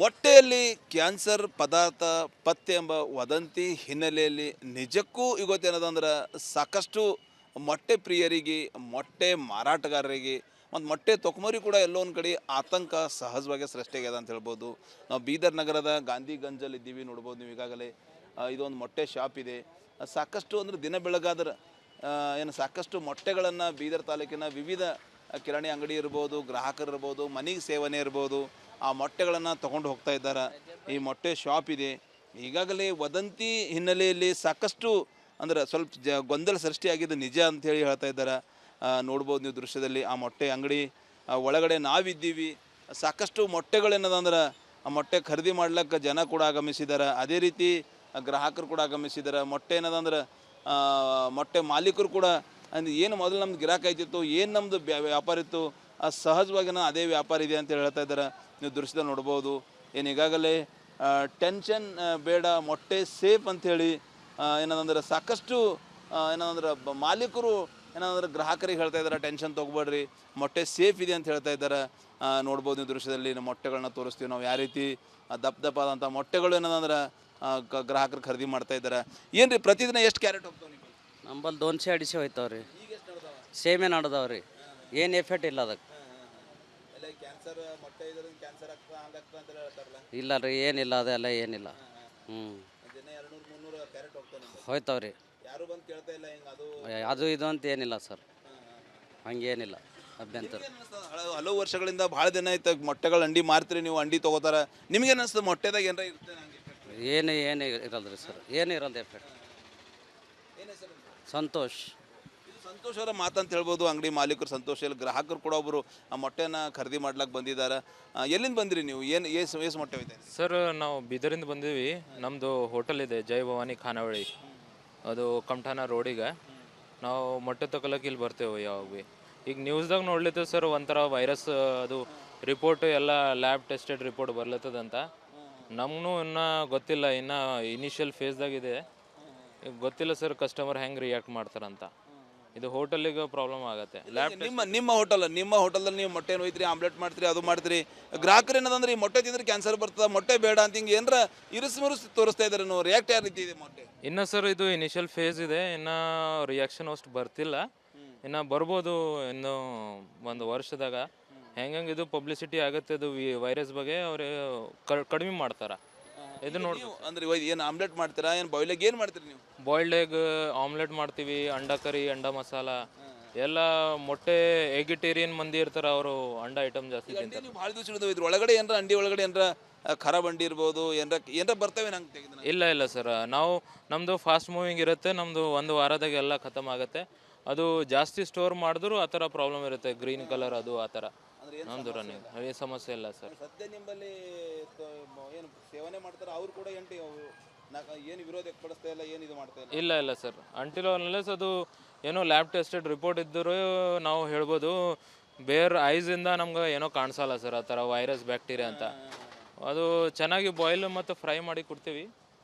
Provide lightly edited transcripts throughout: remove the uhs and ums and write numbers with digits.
ಮೊಟ್ಟೆಯಲ್ಲಿ cancer ಪದಾರ್ಥ ಪತ್ತೆ ಎಂಬ ವದಂತಿ ಹಿನ್ನೆಲೆಯಲ್ಲಿ ನಿಜಕ್ಕೂ ಇವತ್ತೇನದಂದ್ರೆ ಸಾಕಷ್ಟು ಮೊಟ್ಟೆ ಪ್ರಿಯರಿಗೆ ಮೊಟ್ಟೆ ಮಾರಾಟಗಾರರಿಗೆ ಮತ್ತು ಮೊಟ್ಟೆ ತೊಕೊಂಬರಿ ಕೂಡ ಎಲ್ಲೋ ಒಂದು ಕಡೆ ಆತಂಕ ಸಹಜವಾಗಿ ಸೃಷ್ಟಿಯಾಗ್ಯದ ಅಂತ ಹೇಳ್ಬೋದು. ನಾವು ಬೀದರ್ ನಗರದ ಗಾಂಧಿಗಂಜಲ್ಲಿ ಇದ್ದೀವಿ, ನೋಡ್ಬೋದು ನೀವು ಈಗಾಗಲೇ. ಇದೊಂದು ಮೊಟ್ಟೆ ಶಾಪ್ ಇದೆ. ಸಾಕಷ್ಟು ಅಂದರೆ ದಿನ ಬೆಳಗಾದ್ರೆ ಏನು ಸಾಕಷ್ಟು ಮೊಟ್ಟೆಗಳನ್ನು ಬೀದರ್ ತಾಲೂಕಿನ ವಿವಿಧ ಕಿರಾಣಿ ಅಂಗಡಿ ಇರ್ಬೋದು, ಗ್ರಾಹಕರು ಇರ್ಬೋದು, ಮನೆಗೆ ಸೇವನೆ ಇರ್ಬೋದು, ಆ ಮೊಟ್ಟೆಗಳನ್ನು ತೊಗೊಂಡು ಹೋಗ್ತಾ ಇದ್ದಾರೆ. ಈ ಮೊಟ್ಟೆ ಶಾಪ್ ಇದೆ. ಈಗಾಗಲೇ ವದಂತಿ ಹಿನ್ನೆಲೆಯಲ್ಲಿ ಸಾಕಷ್ಟು ಅಂದ್ರೆ ಸ್ವಲ್ಪ ಗೊಂದಲ ಸೃಷ್ಟಿಯಾಗಿದ್ದು ನಿಜ ಅಂಥೇಳಿ ಹೇಳ್ತಾ ಇದ್ದಾರೆ. ನೋಡ್ಬೋದು ನೀವು ದೃಶ್ಯದಲ್ಲಿ ಆ ಮೊಟ್ಟೆ ಅಂಗಡಿ ಒಳಗಡೆ ನಾವಿದ್ದೀವಿ. ಸಾಕಷ್ಟು ಮೊಟ್ಟೆಗಳೇನದಂದ್ರೆ ಆ ಮೊಟ್ಟೆ ಖರೀದಿ ಮಾಡ್ಲಿಕ್ಕೆ ಜನ ಕೂಡ ಆಗಮಿಸಿದ್ದಾರೆ. ಅದೇ ರೀತಿ ಗ್ರಾಹಕರು ಕೂಡ ಆಗಮಿಸಿದ್ದಾರೆ. ಮೊಟ್ಟೆ ಏನದಂದ್ರೆ ಮೊಟ್ಟೆ ಮಾಲೀಕರು ಕೂಡ ಅಂದ್ರೆ ಏನು ಮೊದಲು ನಮ್ದು ಗಿರಾಕಿ ಆಯ್ತಿತ್ತು, ಏನು ನಮ್ಮದು ವ್ಯಾಪಾರ ಇತ್ತು, ಸಹಜವಾಗಿ ಅದೇ ವ್ಯಾಪಾರ ಇದೆ ಅಂತ ಹೇಳ್ತಾ ಇದ್ದಾರೆ. ನೀವು ದೃಶ್ಯದಲ್ಲಿ ನೋಡ್ಬೋದು. ಏನು ಈಗಾಗಲೇ ಟೆನ್ಷನ್ ಬೇಡ, ಮೊಟ್ಟೆ ಸೇಫ್ ಅಂಥೇಳಿ ಏನಂದ್ರೆ ಸಾಕಷ್ಟು ಏನಂದ್ರೆ ಮಾಲೀಕರು ಏನಂದ್ರೆ ಗ್ರಾಹಕರಿಗೆ ಹೇಳ್ತಾ ಇದ್ದಾರೆ, ಟೆನ್ಷನ್ ತೊಗೊಬೇಡ್ರಿ, ಮೊಟ್ಟೆ ಸೇಫ್ ಇದೆ ಅಂತ ಹೇಳ್ತಾ ಇದ್ದಾರೆ. ನೋಡ್ಬೋದು ನೀವು ದೃಶ್ಯದಲ್ಲಿ ಮೊಟ್ಟೆಗಳನ್ನ ತೋರಿಸ್ತೀವಿ ನಾವು. ಯಾವ ರೀತಿ ದಪ್ಪ ಆದಂಥ ಮೊಟ್ಟೆಗಳು ಏನಂದ್ರೆ ಗ್ರಾಹಕರು ಖರೀದಿ ಮಾಡ್ತಾ ಇದ್ದಾರೆ. ಏನು ರೀ ಪ್ರತಿದಿನ ಎಷ್ಟು ಕ್ಯಾರೆಟ್ ಹೋಗ್ತಾವೆ ನೀವು? ನಂಬಲ್ಲಿ 200-250 ಹೋಯ್ತಾವ ರೀ. ಸೇಮೇ ನಡ್ದಾವ ರೀ, ಏನು ಎಫೆಕ್ಟ್ ಇಲ್ಲ ಅದಕ್ಕೆ. ಇಲ್ಲ ರೀ, ಏನಿಲ್ಲ, ಅದೆಲ್ಲ ಏನಿಲ್ಲ. ಹೋಯ್ತಾವ ರೀ. ಅದು ಇದು ಅಂತ ಏನಿಲ್ಲ ಸರ್, ಹಂಗೇನಿಲ್ಲ ಅಭ್ಯಂತರ. ಹಲವು ವರ್ಷಗಳಿಂದ ಭಾಳ ದಿನ ಆಯ್ತು ಮೊಟ್ಟೆಗಳು ಅಂಡಿ ಮಾರ್ತೀರಿ ನೀವು, ಅಂಡಿ ತೊಗೋತಾರೆ. ನಿಮ್ಗೇನು ಅನಿಸ್ತದೆ ಮೊಟ್ಟೆದಾಗ ಏನಾರ ಇರುತ್ತೆ? ಏನು ಇರಲ್ಲ ರೀ ಸರ್, ಏನು ಇರಲ್ಲ ಎಫೆಕ್ಟ್. ಸಂತೋಷ್. ಸಂತೋಷ್ ಅವರ ಮಾತಂತ ಹೇಳ್ಬೋದು. ಅಂಗಡಿ ಮಾಲೀಕರು ಸಂತೋಷ್. ಇಲ್ಲಿ ಗ್ರಾಹಕರು ಕೂಡ ಒಬ್ಬರು ಆ ಮೊಟ್ಟೆನ ಖರೀದಿ ಮಾಡ್ಲಿಕ್ಕೆ ಬಂದಿದ್ದಾರೆ. ಎಲ್ಲಿಂದ ಬಂದಿರಿ ನೀವು? ಏನು ಏಸು ಮೊಟ್ಟೆ ಐತೆ ಸರ್? ನಾವು ಬೀದರಿಂದ ಬಂದೀವಿ. ನಮ್ಮದು ಹೋಟೆಲ್ ಇದೆ, ಜೈ ಭವಾನಿ ಖಾನಾವಳಿ, ಅದು ಕಮಠಾನ ರೋಡಿಗೆ. ನಾವು ಮೊಟ್ಟೆ ತಗೊಳಕ್ಕೆ ಇಲ್ಲಿ ಬರ್ತೇವೆ ಯಾವಾಗ ಭೀ. ಈಗ ನ್ಯೂಸ್ದಾಗ ನೋಡ್ಲಿತ್ತೇವೆ ಸರ್, ಒಂಥರ ವೈರಸ್ ಅದು ರಿಪೋರ್ಟ್ ಎಲ್ಲ ಲ್ಯಾಬ್ ಟೆಸ್ಟೆಡ್ ರಿಪೋರ್ಟ್ ಬರ್ಲತ್ತದಂತ. ನಮಗೂ ಇನ್ನೂ ಗೊತ್ತಿಲ್ಲ, ಇನ್ನೂ ಇನಿಷಿಯಲ್ ಫೇಸ್ದಾಗಿದೆ. ಈಗ ಗೊತ್ತಿಲ್ಲ ಸರ್ ಕಸ್ಟಮರ್ ಹೆಂಗೆ ರಿಯಾಕ್ಟ್ ಮಾಡ್ತಾರಂತ. ಇದು ಹೋಟೆಲಿಗೆ ಪ್ರಾಬ್ಲಮ್ ಆಗುತ್ತೆ. ನಿಮ್ಮ ಹೋಟೆಲಲ್ಲಿ ನೀವು ಮೊಟ್ಟೆ ಒಯ್ತೀರಿ, ಆಮ್ಲೆಟ್ ಮಾಡ್ತೀರಿ, ಅದು ಮಾಡ್ತೀರಿ. ಗ್ರಾಹಕರು ಏನದಂದ್ರೆ ಈ ಮೊಟ್ಟೆ ತಿಂದ್ರೆ ಕ್ಯಾನ್ಸರ್ ಬರ್ತದೆ, ಮೊಟ್ಟೆ ಬೇಡ ಅಂತ ಹಿಂಗೆ ಏನಾರ ಇರಿಸಿ ತೋರಿಸ್ತಾ ಇದ್ದಾರೆ. ನೀವು ರಿಯಾಕ್ಟ್ ಯಾವ ರೀತಿ ಇದೆ ಮೊಟ್ಟೆ? ಇನ್ನು ಸರ್ ಇದು ಇನಿಷಿಯಲ್ ಫೇಸ್ ಇದೆ, ಇನ್ನು ರಿಯಾಕ್ಷನ್ ಅಷ್ಟು ಬರ್ತಿಲ್ಲ. ಇನ್ನು ಬರ್ಬೋದು ಇನ್ನು ಒಂದು ವರ್ಷದಾಗ. ಹೆಂಗೆ ಇದು ಪಬ್ಲಿಸಿಟಿ ಆಗುತ್ತೆ ಅದು ವೈರಸ್ ಬಗ್ಗೆ ಅವರು ಕಡಿಮೆ ಮಾಡ್ತಾರೆ. ಇದು ನೋಡಿ ಅಂದ್ರೆ ಏನು ಆಮ್ಲೆಟ್ ಮಾಡ್ತೀರಾ, ಏನು ಬಾಯ್ಲ್ಡ್ ಎಗ್ ಏನು ಮಾಡ್ತೀರಿ ನೀವು? ಬಾಯ್ಲ್ಡ್ ಎಗ್ ಆಮ್ಲೆಟ್ ಮಾಡ್ತೀವಿ, ಅಂಡ ಕರಿ, ಅಂಡ ಮಸಾಲ ಎಲ್ಲ. ಮೊಟ್ಟೆ ಎಗಿಟೇರಿಯನ್ ಮಂದಿ ಇರ್ತಾರೆ, ಅವರು ಅಂಡ ಐಟಮ್ ಜಾಸ್ತಿ ತಿಂತಾರೆ. ಭಾಳ ದಿವಸ ಹಿಡಿದು ಇದ್ರ ಒಳಗಡೆ ಏನಾರ ಅಂಡಿ ಒಳಗಡೆ ಏನಾರ ಖರಾಬ್ ಅಂಡಿ ಇರ್ಬೋದು, ಏನಾರ ಬರ್ತವೆ ನಂಗೆ ತೆಗೆದು? ಇಲ್ಲ ಸರ್, ನಮ್ಮದು ಫಾಸ್ಟ್ ಮೂವಿಂಗ್ ಇರುತ್ತೆ. ನಮ್ಮದು ಒಂದು ವಾರದಾಗ ಎಲ್ಲ ಖತಮ್ ಆಗುತ್ತೆ. ಅದು ಜಾಸ್ತಿ ಸ್ಟೋರ್ ಮಾಡಿದ್ರು ಆ ಥರ ಪ್ರಾಬ್ಲಮ್ ಇರುತ್ತೆ, ಗ್ರೀನ್ ಕಲರ್ ಅದು ಆ ಥರ. ನಮ್ಮದು ರನ್ನಿಂಗ್ ಏನು ಸಮಸ್ಯೆ ಇಲ್ಲ ಸರ್. ಸದ್ಯ ನಿಮ್ಮಲ್ಲಿ ಏನು ಸೇವನೆ ಮಾಡ್ತಾರೆ ಅವ್ರು ಕೂಡ ಏನು ವಿರೋಧ ವ್ಯಕ್ತಪಡಿಸ್ತಾ ಇಲ್ಲ, ಏನು ಇದು ಮಾಡ್ತಾ ಇಲ್ಲ ಸರ್. ಅಂಟಿಲ್ ಅನ್ಲೆಸ್ ಅದು ಏನೋ ಲ್ಯಾಬ್ ಟೆಸ್ಟೆಡ್ ರಿಪೋರ್ಟ್ ಇದ್ದರೂ ನಾವು ಹೇಳ್ಬೋದು. ಬೇರೆ ಐಸಿಂದ ನಮ್ಗೆ ಏನೋ ಕಾಣಿಸಲ್ಲ ಸರ್ ಆ ಥರ ವೈರಸ್ ಬ್ಯಾಕ್ಟೀರಿಯಾ ಅಂತ. ಅದು ಚೆನ್ನಾಗಿ ಬಾಯ್ಲ್ ಮತ್ತು ಫ್ರೈ ಮಾಡಿ ಕೊಡ್ತೀವಿ.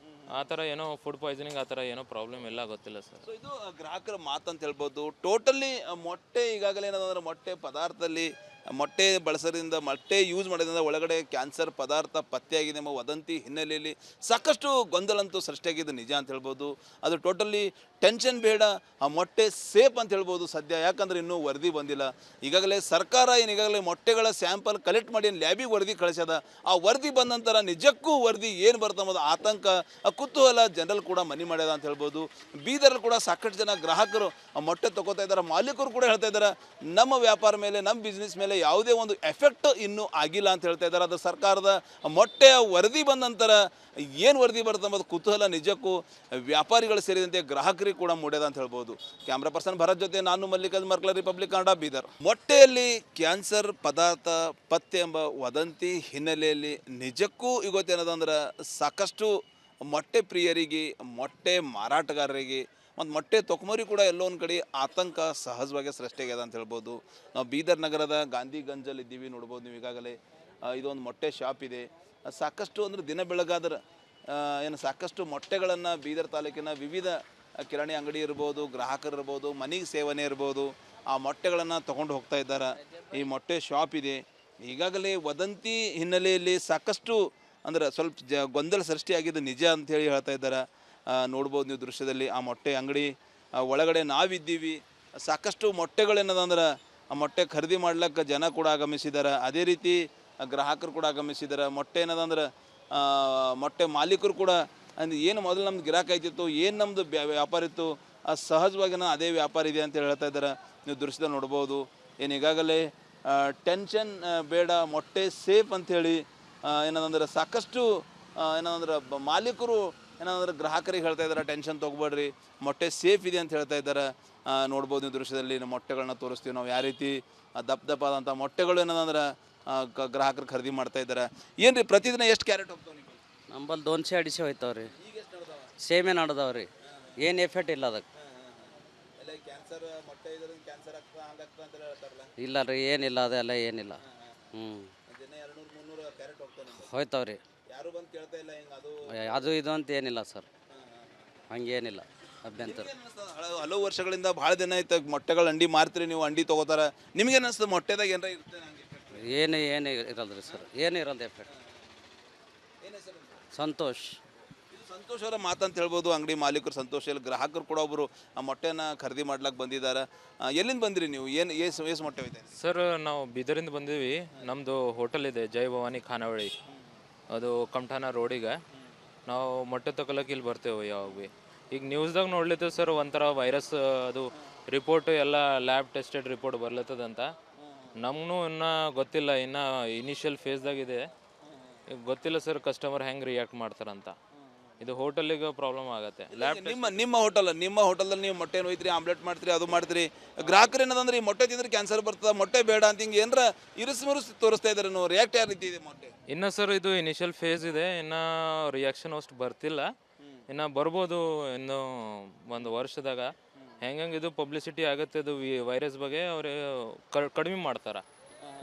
ಆ ಥರ ಏನೋ ಫುಡ್ ಪಾಯ್ಸನಿಂಗ್ ಆ ಥರ ಏನೋ ಪ್ರಾಬ್ಲಮ್ ಇಲ್ಲ, ಗೊತ್ತಿಲ್ಲ ಸರ್. ಸೊ ಇದು ಗ್ರಾಹಕರ ಮಾತಂತ ಹೇಳ್ಬೋದು. ಟೋಟಲಿ ಮೊಟ್ಟೆ ಈಗಾಗಲೇ ಏನಂದ್ರೆ ಮೊಟ್ಟೆ ಪದಾರ್ಥದಲ್ಲಿ ಮೊಟ್ಟೆ ಬಳಸೋದ್ರಿಂದ, ಮೊಟ್ಟೆ ಯೂಸ್ ಮಾಡೋದ್ರಿಂದ ಒಳಗಡೆ ಕ್ಯಾನ್ಸರ್ ಪದಾರ್ಥ ಪತ್ತೆಯಾಗಿದೆ ಎಂಬ ವದಂತಿ ಹಿನ್ನೆಲೆಯಲ್ಲಿ ಸಾಕಷ್ಟು ಗೊಂದಲ ಅಂತೂ ಸೃಷ್ಟಿಯಾಗಿದ್ದು ನಿಜ ಅಂತ ಹೇಳ್ಬೋದು. ಅದು ಟೋಟಲಿ ಟೆನ್ಷನ್ ಬೇಡ, ಆ ಮೊಟ್ಟೆ ಸೇಫ್ ಅಂತ ಹೇಳ್ಬೋದು ಸದ್ಯ. ಯಾಕಂದರೆ ಇನ್ನೂ ವರದಿ ಬಂದಿಲ್ಲ. ಈಗಾಗಲೇ ಸರ್ಕಾರ ಈಗಾಗಲೇ ಮೊಟ್ಟೆಗಳ ಸ್ಯಾಂಪಲ್ ಕಲೆಕ್ಟ್ ಮಾಡಿ ಲ್ಯಾಬಿಗೆ ವರದಿ ಕಳಿಸ್ಯದ. ಆ ವರದಿ ಬಂದ ನಂತರ ನಿಜಕ್ಕೂ ವರದಿ ಏನು ಬರ್ತಂಬುದು ಆತಂಕ, ಕುತೂಹಲ ಜನರಲ್ಲಿ ಕೂಡ ಮನೆ ಮಾಡ್ಯದ ಅಂತ ಹೇಳ್ಬೋದು. ಬೀದರಲ್ಲಿ ಕೂಡ ಸಾಕಷ್ಟು ಜನ ಗ್ರಾಹಕರು ಆ ಮೊಟ್ಟೆ ತೊಗೋತಾ ಇದ್ದಾರೆ. ಮಾಲೀಕರು ಕೂಡ ಹೇಳ್ತಾ ಇದ್ದಾರೆ, ನಮ್ಮ ವ್ಯಾಪಾರ ಮೇಲೆ, ನಮ್ಮ ಬಿಸ್ನೆಸ್ ಮೇಲೆ ಯಾವುದೇ ಒಂದು ಎಫೆಕ್ಟ್ ಇನ್ನೂ ಆಗಿಲ್ಲ ಅಂತ ಹೇಳ್ತಾ ಇದ್ದಾರೆ. ಅದು ಸರ್ಕಾರದ ಮೊಟ್ಟೆಯ ವರದಿ ಬಂದ ನಂತರ ಏನು ವರದಿ ಬರುತ್ತೆ ಅನ್ನೋದು ಕುತೂಹಲ ನಿಜಕ್ಕೂ ವ್ಯಾಪಾರಿಗಳು ಸೇರಿದಂತೆ ಗ್ರಾಹಕರಿಗೆ ಕೂಡ ಮೂಡ್ಯದ ಅಂತ ಹೇಳ್ಬೋದು. ಕ್ಯಾಮ್ರಾ ಪರ್ಸನ್ ಭರತ್ ಜೊತೆ ನಾನು ಮಲ್ಲಿಕಾರ್ಜುನ್ ಮರ್ಕಲ, ರಿಪಬ್ಲಿಕ್ ಕನ್ನಡ, ಬೀದರ್. ಮೊಟ್ಟೆಯಲ್ಲಿ ಕ್ಯಾನ್ಸರ್ ಪದಾರ್ಥ ಪತ್ತೆ ಎಂಬ ವದಂತಿ ಹಿನ್ನೆಲೆಯಲ್ಲಿ ನಿಜಕ್ಕೂ ಇವತ್ತೇನದಂದ್ರೆ ಸಾಕಷ್ಟು ಮೊಟ್ಟೆ ಪ್ರಿಯರಿಗೆ ಮೊಟ್ಟೆ ಮಾರಾಟಗಾರರಿಗೆ ಮತ್ತು ಮೊಟ್ಟೆ ತೊಕೊಂಬರಿ ಕೂಡ ಎಲ್ಲೋ ಒಂದು ಕಡೆ ಆತಂಕ ಸಹಜವಾಗಿ ಸೃಷ್ಟಿಯಾಗ್ಯದ ಅಂತ ಹೇಳ್ಬೋದು. ನಾವು ಬೀದರ್ ನಗರದ ಗಾಂಧಿಗಂಜಲ್ಲಿ ಇದ್ದೀವಿ, ನೋಡ್ಬೋದು ನೀವು ಈಗಾಗಲೇ. ಇದೊಂದು ಮೊಟ್ಟೆ ಶಾಪ್ ಇದೆ. ಸಾಕಷ್ಟು ಅಂದರೆ ದಿನ ಬೆಳಗಾದ್ರೆ ಏನು ಸಾಕಷ್ಟು ಮೊಟ್ಟೆಗಳನ್ನು ಬೀದರ್ ತಾಲೂಕಿನ ವಿವಿಧ ಕಿರಾಣಿ ಅಂಗಡಿ ಇರ್ಬೋದು, ಗ್ರಾಹಕರು ಇರ್ಬೋದು, ಮನೆಗೆ ಸೇವನೆ ಇರ್ಬೋದು, ಆ ಮೊಟ್ಟೆಗಳನ್ನು ತೊಗೊಂಡು ಹೋಗ್ತಾ ಇದ್ದಾರೆ. ಈ ಮೊಟ್ಟೆ ಶಾಪ್ ಇದೆ. ಈಗಾಗಲೇ ವದಂತಿ ಹಿನ್ನೆಲೆಯಲ್ಲಿ ಸಾಕಷ್ಟು ಅಂದ್ರೆ ಸ್ವಲ್ಪ ಗೊಂದಲ ಸೃಷ್ಟಿಯಾಗಿದ್ದು ನಿಜ ಅಂತೇಳಿ ಹೇಳ್ತಾ ಇದ್ದಾರೆ. ನೋಡ್ಬೋದು ನೀವು ದೃಶ್ಯದಲ್ಲಿ ಆ ಮೊಟ್ಟೆ ಅಂಗಡಿ ಒಳಗಡೆ ನಾವಿದ್ದೀವಿ. ಸಾಕಷ್ಟು ಮೊಟ್ಟೆಗಳೇನದಂದ್ರೆ ಆ ಮೊಟ್ಟೆ ಖರೀದಿ ಮಾಡ್ಲಿಕ್ಕೆ ಜನ ಕೂಡ ಆಗಮಿಸಿದ್ದಾರೆ. ಅದೇ ರೀತಿ ಗ್ರಾಹಕರು ಕೂಡ ಆಗಮಿಸಿದ್ದಾರೆ. ಮೊಟ್ಟೆ ಏನದಂದ್ರೆ ಮೊಟ್ಟೆ ಮಾಲೀಕರು ಕೂಡ ಅಂದ್ರೆ ಏನು ಮೊದಲು ನಮ್ದು ಗಿರಾಕ ಆಯ್ತಿತ್ತು, ಏನು ನಮ್ಮದು ವ್ಯಾಪಾರ ಇತ್ತು, ಸಹಜವಾಗಿ ಅದೇ ವ್ಯಾಪಾರ ಇದೆ ಅಂತ ಹೇಳ್ತಾ ಇದ್ದಾರೆ. ನೀವು ದೃಶ್ಯದಲ್ಲಿ ನೋಡ್ಬೋದು. ಏನು ಈಗಾಗಲೇ ಟೆನ್ಷನ್ ಬೇಡ, ಮೊಟ್ಟೆ ಸೇಫ್ ಅಂಥೇಳಿ ಏನಂದ್ರೆ ಸಾಕಷ್ಟು ಏನಂದ್ರೆ ಮಾಲೀಕರು ಏನಂದ್ರೆ ಗ್ರಾಹಕರಿಗೆ ಹೇಳ್ತಾ ಇದ್ದಾರೆ, ಟೆನ್ಷನ್ ತೊಗೊಬೇಡ್ರಿ, ಮೊಟ್ಟೆ ಸೇಫ್ ಇದೆ ಅಂತ ಹೇಳ್ತಾ ಇದ್ದಾರೆ. ನೋಡ್ಬೋದು ನೀವು ದೃಶ್ಯದಲ್ಲಿ ಮೊಟ್ಟೆಗಳನ್ನ ತೋರಿಸ್ತೀವಿ ನಾವು ಯಾವ ರೀತಿ ದಪ್ಪ ದಪ್ಪಾದಂಥ ಮೊಟ್ಟೆಗಳು ಏನಂದ್ರೆ ಗ್ರಾಹಕರು ಖರೀದಿ ಮಾಡ್ತಾ ಇದ್ದಾರೆ. ಏನು ರೀ ಪ್ರತಿದಿನ ಎಷ್ಟು ಕ್ಯಾರೆಟ್ ಹೋಗ್ತಾವೆ ನಿಮ್ಮಲ್ಲಿ? ನಂಬಲ್ಲಿ 200-250 ಹೋಯ್ತಾವ ರೀ. ಸೇಮೇ ನಡ್ದಾವ ರೀ, ಏನು ಎಫೆಕ್ಟ್ ಇಲ್ಲ ಅದಕ್ಕೆ. ಕ್ಯಾನ್ಸರ್ ಮೊಟ್ಟೆ ಇದರಿಂದ ಕ್ಯಾನ್ಸರ್ ಆಗ್ತಾ ಹಂಗಾಗ್ತಾ ಅಂತ ಹೇಳ್ತಾರಲ್ಲ, ಇಲ್ಲ ರೀ, ಏನಿಲ್ಲ, ಅದೆಲ್ಲ ಏನಿಲ್ಲ. ದಿನ 200-300 ಕ್ಯಾರೆಟ್ ಹೋಗ್ತಾನೆ ಹೋಯ್ತಾವ ರೀ. ಯಾರು ಬಂದು ಕೇಳ್ತಾ ಇಲ್ಲ ಹಿಂಗೆ ಅದು ಅದು ಇದು ಅಂತ ಏನಿಲ್ಲ ಸರ್, ಹಂಗೇನಿಲ್ಲ ಅಭ್ಯಂತರ. ಹಲವು ವರ್ಷಗಳಿಂದ ಭಾಳ ದಿನ ಆಯ್ತು ಮೊಟ್ಟೆಗಳು ಅಂಡಿ ಮಾರ್ತೀರಿ ನೀವು, ಅಂಡಿ ತೊಗೋತಾರೆ. ನಿಮ್ಗೇನು ಅನಿಸ್ತದೆ ಮೊಟ್ಟೆದಾಗ ಏನಾರ ಇರುತ್ತೆ ಹಂಗೆ? ಏನು ಇರಲ್ಲ ರೀ ಸರ್, ಏನು ಇರಲ್ಲ ಎಫೆಕ್ಟ್. ಸಂತೋಷ್. ಇದು ಸಂತೋಷ್ ಅವರ ಮಾತಂತ ಹೇಳ್ಬೋದು. ಅಂಗಡಿ ಮಾಲೀಕರು ಸಂತೋಷ್. ಇಲ್ಲಿ ಗ್ರಾಹಕರು ಕೂಡ ಒಬ್ಬರು ಆ ಮೊಟ್ಟೆನ ಖರೀದಿ ಮಾಡ್ಲಿಕ್ಕೆ ಬಂದಿದ್ದಾರೆ. ಎಲ್ಲಿಂದ ಬಂದಿರಿ ನೀವು? ಏನು ಏಸು ಮೊಟ್ಟೆ ಐತೆ ಸರ್? ನಾವು ಬೀದರಿಂದ ಬಂದೀವಿ. ನಮ್ಮದು ಹೋಟೆಲ್ ಇದೆ ಜೈ ಭವಾನಿ ಖಾನಾವಳಿ, ಅದು ಕಮಠಾನ ರೋಡಿಗೆ. ನಾವು ಮೊಟ್ಟೆ ತಗೊಳಕ್ಕೆ ಇಲ್ಲಿ ಬರ್ತೇವೆ ಯಾವಾಗ ಭೀ. ಈಗ ನ್ಯೂಸ್ದಾಗ ನೋಡ್ಲಿತ್ತೇವೆ ಸರ್, ಒಂಥರ ವೈರಸ್ ಅದು ರಿಪೋರ್ಟ್ ಎಲ್ಲ ಲ್ಯಾಬ್ ಟೆಸ್ಟೆಡ್ ರಿಪೋರ್ಟ್ ಬರ್ಲತ್ತದಂತ. ನಮಗೂ ಇನ್ನೂ ಗೊತ್ತಿಲ್ಲ, ಇನ್ನೂ ಇನಿಷಿಯಲ್ ಫೇಸ್ದಾಗಿದೆ. ಈಗ ಗೊತ್ತಿಲ್ಲ ಸರ್ ಕಸ್ಟಮರ್ ಹೆಂಗೆ ರಿಯಾಕ್ಟ್ ಮಾಡ್ತಾರಂತ. ಇದು ಹೋಟೆಲಿಗೆ ಪ್ರಾಬ್ಲಮ್ ಆಗುತ್ತೆ. ಲ್ಯಾಬ್ ನಿಮ್ಮ ಹೋಟೆಲಲ್ಲಿ ನೀವು ಮೊಟ್ಟೆ ಒಯ್ತೀರಿ, ಆಮ್ಲೆಟ್ ಮಾಡ್ತೀರಿ, ಅದು ಮಾಡ್ತೀರಿ. ಗ್ರಾಹಕರು ಏನದಂದ್ರೆ ಈ ಮೊಟ್ಟೆ ತಿಂದ್ರೆ ಕ್ಯಾನ್ಸರ್ ಬರ್ತದೆ, ಮೊಟ್ಟೆ ಬೇಡ ಅಂತ ಹಿಂಗೆ ಏನಾರ ಇರಿಸು ತೋರಿಸ್ತಾ ಇದ್ದಾರೆ. ನೀವು ರಿಯಾಕ್ಟ್ ಯಾವ ರೀತಿ ಇದೆ ಮೊಟ್ಟೆ? ಇನ್ನು ಸರ್ ಇದು ಇನಿಷಿಯಲ್ ಫೇಸ್ ಇದೆ, ಇನ್ನು ರಿಯಾಕ್ಷನ್ ಅಷ್ಟು ಬರ್ತಿಲ್ಲ. ಇನ್ನು ಬರ್ಬೋದು ಇನ್ನು ಒಂದು ವರ್ಷದಾಗ. ಹೆಂಗೆ ಇದು ಪಬ್ಲಿಸಿಟಿ ಆಗುತ್ತೆ ಇದು ವೈರಸ್ ಬಗ್ಗೆ ಅವರು ಕಡಿಮೆ ಮಾಡ್ತಾರೆ.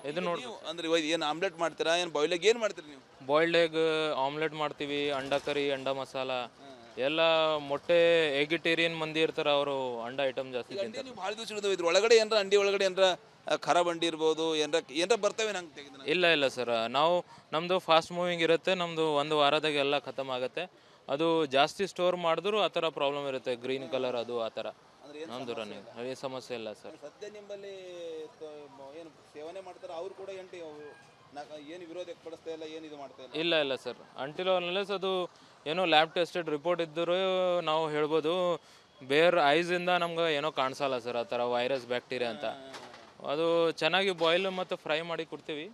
ಇದು ನೋಡಿ ಅಂದ್ರೆ ಏನು ಆಮ್ಲೆಟ್ ಮಾಡ್ತೀರಾ, ಏನು ಬಾಯ್ಲ್ ಎಗ್ ಏನು ಮಾಡ್ತೀರಿ ನೀವು? ಬಾಯ್ಲ್ಡ್ ಎಗ್ ಆಮ್ಲೆಟ್ ಮಾಡ್ತೀವಿ, ಅಂಡ ಕರಿ, ಅಂಡ ಮಸಾಲ ಎಲ್ಲ. ಮೊಟ್ಟೆ ಎಗಿಟೇರಿಯನ್ ಮಂದಿ ಇರ್ತಾರೆ, ಅವರು ಅಂಡ ಐಟಮ್ ಜಾಸ್ತಿ ತಿಂತಾರೆ. ನೀವು ಭಾಳ ದಿವಸ ಹಿಡಿದು ಇದ್ರ ಒಳಗಡೆ ಏನಾರ ಅಂಡಿ ಒಳಗಡೆ ಏನಾರ ಖರಾಬ್ ಅಂಡಿ ಇರ್ಬೋದು, ಏನಾರ ಬರ್ತವೆ ನಂಗೆ ತೆಗೆದು? ಇಲ್ಲ ಸರ್, ನಾವು ನಮ್ಮದು ಫಾಸ್ಟ್ ಮೂವಿಂಗ್ ಇರುತ್ತೆ. ನಮ್ಮದು ಒಂದು ವಾರದಾಗ ಎಲ್ಲ ಖತಮ್ ಆಗುತ್ತೆ. ಅದು ಜಾಸ್ತಿ ಸ್ಟೋರ್ ಮಾಡಿದ್ರು ಆ ಥರ ಪ್ರಾಬ್ಲಮ್ ಇರುತ್ತೆ, ಗ್ರೀನ್ ಕಲರ್ ಅದು ಆ ಥರ. ನಮ್ಮದು ರನ್ನಿಂಗ್ ಅದೇ ಸಮಸ್ಯೆ ಇಲ್ಲ ಸರ್. ಸದ್ಯ ನಿಮ್ಮಲ್ಲಿ ಏನು ಸೇವನೆ ಮಾಡ್ತಾರೆ ಅವ್ರು ಕೂಡ ಏನು ವಿರೋಧ ವ್ಯಕ್ತಪಡಿಸ್ತಾ ಇಲ್ಲ, ಏನು ಇದು ಮಾಡ್ತಾ ಇಲ್ಲ? ಇಲ್ಲ ಸರ್, ಅಂಟಿಲ್ ಅನ್ಲೆಸ್ ಅದು ಏನೋ ಲ್ಯಾಬ್ ಟೆಸ್ಟೆಡ್ ರಿಪೋರ್ಟ್ ಇದ್ದರೂ ನಾವು ಹೇಳ್ಬೋದು. ಬೇರ್ ಐಸಿಂದ ನಮ್ಗೆ ಏನೋ ಕಾಣಿಸಲ್ಲ ಸರ್ ಆ ಥರ ವೈರಸ್ ಬ್ಯಾಕ್ಟೀರಿಯಾ ಅಂತ. ಅದು ಚೆನ್ನಾಗಿ ಬಾಯ್ಲ್ ಮತ್ತು ಫ್ರೈ ಮಾಡಿ ಕೊಡ್ತೀವಿ.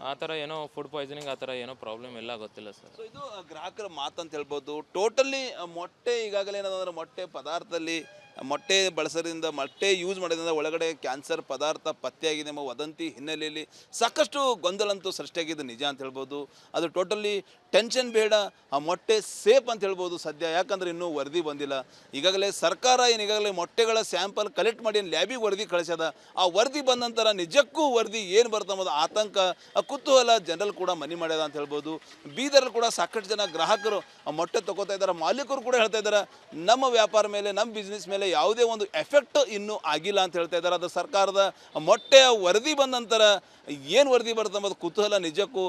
ಆ ಥರ ಏನೋ ಫುಡ್ ಪಾಯ್ಸನಿಂಗ್ ಆ ಥರ ಏನೋ ಪ್ರಾಬ್ಲಮ್ ಇಲ್ಲ, ಗೊತ್ತಿಲ್ಲ ಸರ್. ಸೊ ಇದು ಗ್ರಾಹಕರ ಮಾತಂತ ಹೇಳ್ಬೋದು. ಟೋಟಲಿ ಮೊಟ್ಟೆ ಈಗಾಗಲೇ ಏನಂದ್ರೆ ಮೊಟ್ಟೆ ಪದಾರ್ಥದಲ್ಲಿ ಮೊಟ್ಟೆ ಬಳಸೋದ್ರಿಂದ, ಮೊಟ್ಟೆ ಯೂಸ್ ಮಾಡೋದ್ರಿಂದ ಒಳಗಡೆ ಕ್ಯಾನ್ಸರ್ ಪದಾರ್ಥ ಪತ್ತೆಯಾಗಿದೆ ಎಂಬ ವದಂತಿ ಹಿನ್ನೆಲೆಯಲ್ಲಿ ಸಾಕಷ್ಟು ಗೊಂದಲ ಅಂತೂ ಸೃಷ್ಟಿಯಾಗಿದ್ದು ನಿಜ ಅಂತ ಹೇಳ್ಬೋದು. ಅದು ಟೋಟಲಿ ಟೆನ್ಷನ್ ಬೇಡ, ಆ ಮೊಟ್ಟೆ ಸೇಫ್ ಅಂತ ಹೇಳ್ಬೋದು ಸದ್ಯ. ಯಾಕಂದರೆ ಇನ್ನೂ ವರದಿ ಬಂದಿಲ್ಲ. ಈಗಾಗಲೇ ಸರ್ಕಾರ ಈಗಾಗಲೇ ಮೊಟ್ಟೆಗಳ ಸ್ಯಾಂಪಲ್ ಕಲೆಕ್ಟ್ ಮಾಡಿ ಲ್ಯಾಬಿಗೆ ವರದಿ ಕಳಿಸ್ಯದ. ಆ ವರದಿ ಬಂದ ನಂತರ ನಿಜಕ್ಕೂ ವರದಿ ಏನು ಬರ್ತಂಬುದು ಆತಂಕ, ಕುತೂಹಲ ಜನರಲ್ಲಿ ಕೂಡ ಮನಿ ಮಾಡ್ಯದ ಅಂತ ಹೇಳ್ಬೋದು. ಬೀದರಲ್ಲಿ ಕೂಡ ಸಾಕಷ್ಟು ಜನ ಗ್ರಾಹಕರು ಆ ಮೊಟ್ಟೆ ತೊಗೋತಾ ಇದ್ದಾರೆ. ಮಾಲೀಕರು ಕೂಡ ಹೇಳ್ತಾ ಇದ್ದಾರೆ, ನಮ್ಮ ವ್ಯಾಪಾರ ಮೇಲೆ, ನಮ್ಮ ಬಿಸ್ನೆಸ್ ಮೇಲೆ ಯಾವುದೇ ಒಂದು ಎಫೆಕ್ಟ್ ಇನ್ನೂ ಆಗಿಲ್ಲ ಅಂತ ಹೇಳ್ತಾ ಇದ್ದಾರೆ. ಅದು ಸರ್ಕಾರದ ಮೊಟ್ಟೆಯ ವರದಿ ಬಂದ ನಂತರ ಏನು ವರದಿ ಬರುತ್ತೆ ಅನ್ನೋದು ಕುತೂಹಲ ನಿಜಕ್ಕೂ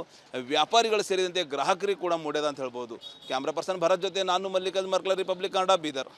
ವ್ಯಾಪಾರಿಗಳು ಸೇರಿದಂತೆ ಗ್ರಾಹಕರಿಗೆ ಕೂಡ ಮೂಡ್ಯದ ಅಂತ ಹೇಳ್ಬೋದು. ಕ್ಯಾಮ್ರಾ ಪರ್ಸನ್ ಭರತ್ ಜೊತೆ ನಾನು ಮಲ್ಲಿಕಾರ್ಜುನ್ ಮರ್ಕಲ, ರಿಪಬ್ಲಿಕ್ ಕನ್ನಡ, ಬೀದರ್.